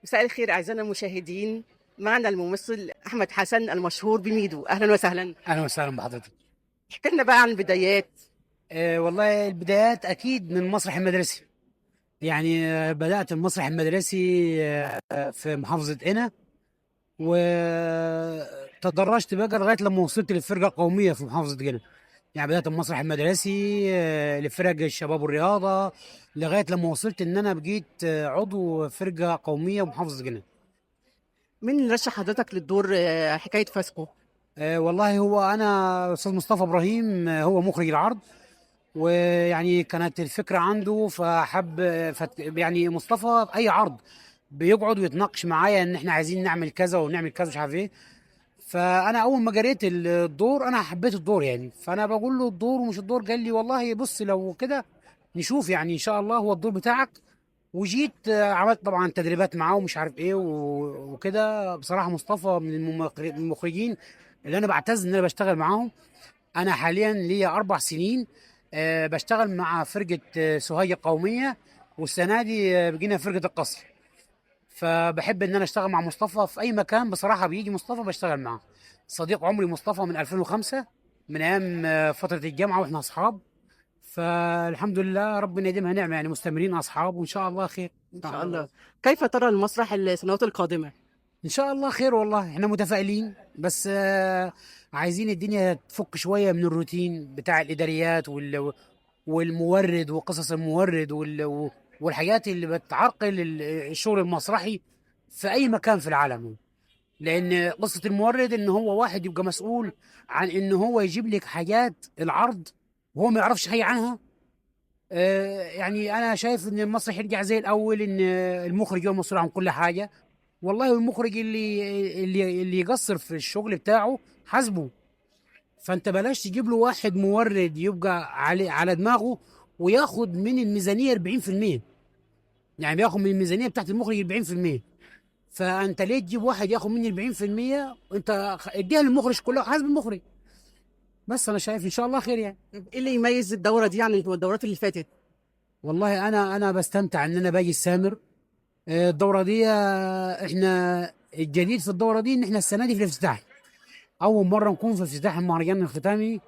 مساء الخير أعزائنا المشاهدين. معنا الممثل أحمد حسن المشهور بميدو. أهلا وسهلا. اهلا وسهلا بحضرتك. احكي لنا بقى عن البدايات. والله البدايات اكيد من المسرح المدرسي. يعني بدات المسرح المدرسي في محافظه قنا، وتدرجت بقى لغايه لما وصلت للفرقه القوميه في محافظه قنا. يعني بدات المسرح المدرسي لفرق الشباب والرياضه، لغايه لما وصلت ان انا بقيت عضو فرقه قوميه بمحافظه قنا. مين اللي رشح حضرتك للدور حكاية فاسكو؟ والله هو انا استاذ مصطفى ابراهيم، هو مخرج العرض. ويعني كانت الفكره عنده فحب يعني مصطفى في اي عرض بيقعد ويتناقش معايا ان احنا عايزين نعمل كذا ونعمل كذا مش عارف ايه. فانا اول ما جريت الدور انا حبيت الدور، يعني فانا بقول له الدور ومش الدور، قال لي والله بص لو كده نشوف يعني ان شاء الله هو الدور بتاعك. وجيت عملت طبعا تدريبات معاه ومش عارف ايه وكده. بصراحه مصطفى من المخرجين اللي انا بعتز ان انا بشتغل معاهم. انا حاليا ليا 4 سنين بشتغل مع فرقه سوهاج القوميه، والسنه دي بقينا فرقه القصر. فبحب ان انا اشتغل مع مصطفى في اي مكان، بصراحه بيجي مصطفى بشتغل معاه. صديق عمري مصطفى من 2005، من ايام فتره الجامعه واحنا اصحاب. فالحمد لله ربنا يديمها نعمه، يعني مستمرين اصحاب وان شاء الله خير. إن شاء الله. كيف ترى المسرح السنوات القادمة؟ ان شاء الله خير، والله احنا متفائلين، بس عايزين الدنيا تفك شويه من الروتين بتاع الاداريات والمورد وقصص المورد والحاجات اللي بتعرقل الشغل المسرحي في اي مكان في العالم. لان قصه المورد ان هو واحد يبقى مسؤول عن ان هو يجيب لك حاجات العرض وهو ما يعرفش حاجه عنها. يعني انا شايف ان المسرح يرجع زي الاول، ان المخرج هو المسؤول عن كل حاجه. والله المخرج اللي يقصر في الشغل بتاعه حاسبه. فانت بلاش تجيب له واحد مورد يبقى على دماغه وياخد من الميزانيه 40%. يعني بياخد من الميزانيه بتاعت المخرج 40%. فانت ليه تجيب واحد ياخد مني 40%؟ انت اديها للمخرج كله، حاسب المخرج. بس انا شايف ان شاء الله خير يعني. إيه اللي يميز الدورة دي عن الدورات اللي فاتت؟ والله انا بستمتع ان انا باجي السامر. الدوره دي احنا الجديد في الدوره دي ان احنا السنه دي في الافتتاح، اول مره نكون في افتتاح المهرجان الختامي.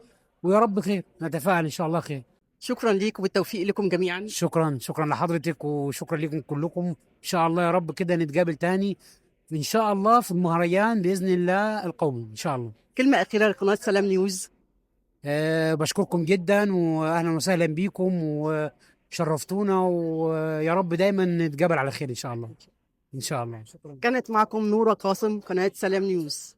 ويا رب خير، نتفائل ان شاء الله خير. شكرا ليك وبالتوفيق لكم جميعا. شكرا لحضرتك وشكرا لكم كلكم. ان شاء الله يا رب كده نتقابل تاني ان شاء الله في المهرجان باذن الله القومي ان شاء الله. كلمة أخيرة لقناة سلام نيوز. بشكركم جدا واهلا وسهلا بيكم وشرفتونا، ويا رب دايما نتقابل على خير ان شاء الله. ان شاء الله. كانت معكم نورة قاسم، قناة سلام نيوز.